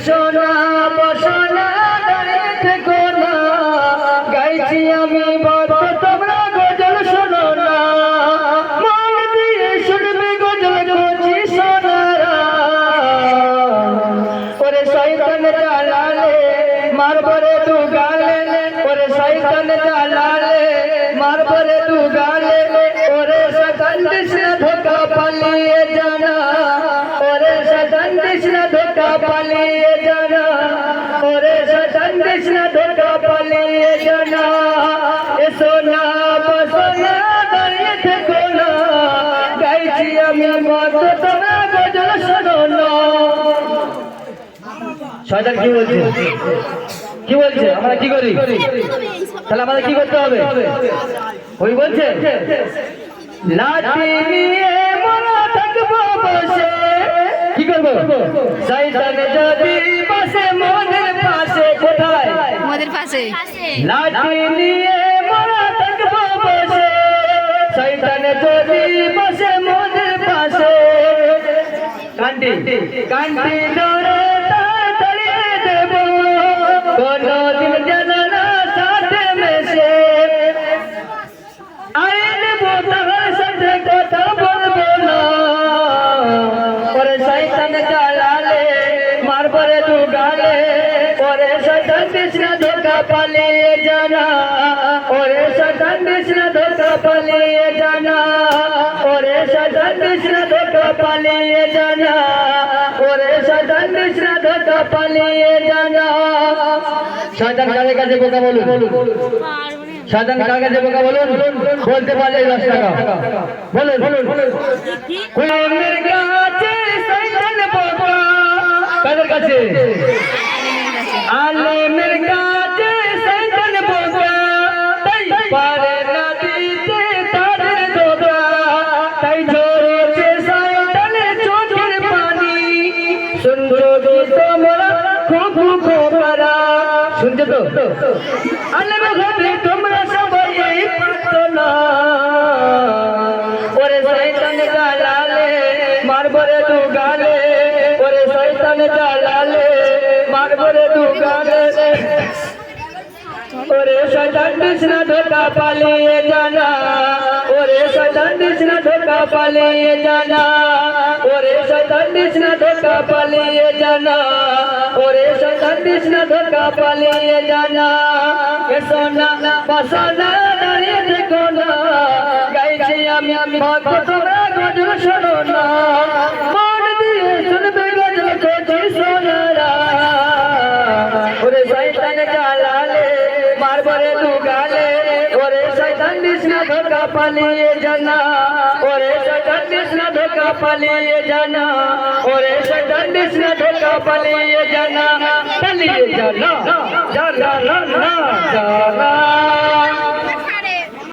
সোনা বসনা দাঁড়িয়ে থেকো না, গাইছি আমি বত তোমরা গজল শোনো না, মন দিয়ে শুনবে গজল করছি সোনারা। ওরে শয়তান জালালে মারবরে তু গালে, ওরে শয়তান জালালে মারবরে তু গালে, ওরে শয়তান কৃষ্ণ ধোকা পালিয়ে জানা, ওরে শয়তান কৃষ্ণ ধোকা পালিয়ে জানা, ওরে শয়তান কৃষ্ণ ধোকা পালিয়ে জানা। এ সোনা বসনা দাঁড়িয়ে থেকো না, গাইছি আমি মত তোমরা গজল শোনো না। শয়তান কি বলছে? কি বলছে? আমরা কি করি? তাহলে আমাদের কি করতে হবে? ওই বলছে লাঠি নিয়ে মরা থাকবো বসে, কি করবো? শয়তান যদি বসে মনের পাশে, কোথায়? মদের পাশে। লাঠি নিয়ে মরা থাকবো বসে, শয়তান যদি বসে মনের পাশে, কান্দি কান্দি ধরে তাড়িয়ে দেব, কোনদিন যেন না সাথে মেশে, আইন বোতার সাথে কথা বলবো না, ওরে শয়তান জালালে মারবরে তু গালে, ওরে শয়তান কৃষ্ণ ধোকা পালিয়ে জানা, ওরে শয়তান কৃষ্ণ ধোকা পালিয়ে জানা, ওরে শয়তান কৃষ্ণ ধোকা পালিয়ে জানা, ওরে শয়তান কৃষ্ণ ধোকা পালিয়ে জানা। শয়তান কাদের কাছে বোকা বলুন? শয়তান কার কাছে বোকা বলুন? বলতে পারলে 10 টাকা বলুন। কোনের কাছে শয়তান বোকা, কাদের কাছে? আলেমের কাছে শয়তান বোকা, তাই পারে না দিতে তাদের ধোকা, তাই ঝরছে শয়তানের চোখের পানি, শুনছো কি তোমরা খুব খবরা? শুনছো তো? আলেম হবে তোমরা সবাই পারতো না, ওরে শয়তান জালালে মারবরে তু গালে, ওরে শয়তান জালালে মারবরে তু গালে, ওরে শয়তান কৃষ্ণ ধোকা পালিয়ে জানা, ওরে শয়তান কৃষ্ণ ধোকা পালিয়ে জানা, ওরে শয়তান কৃষ্ণ ধোকা পালিয়ে জানা, ওরে শয়তান কৃষ্ণ ধোকা পালিয়ে জানা। এ সোনা বসনা দাঁড়িয়ে থেকো না, গাইছি আমি ভক্ত তোমরা গজল শোনো না, মন দিয়ে শুনবে গজল করছি সোনারা। ওরে শয়তান জালালে মারবরে তু গালে, ওরে শয়তান কৃষ্ণ ধোকা পালিয়ে জানা, ওরে শয়তান কৃষ্ণ ধোকা পালিয়ে জানা, ওরে শয়তান কৃষ্ণ ধোকা পালিয়ে জানা, পালিয়ে জানা, জানা।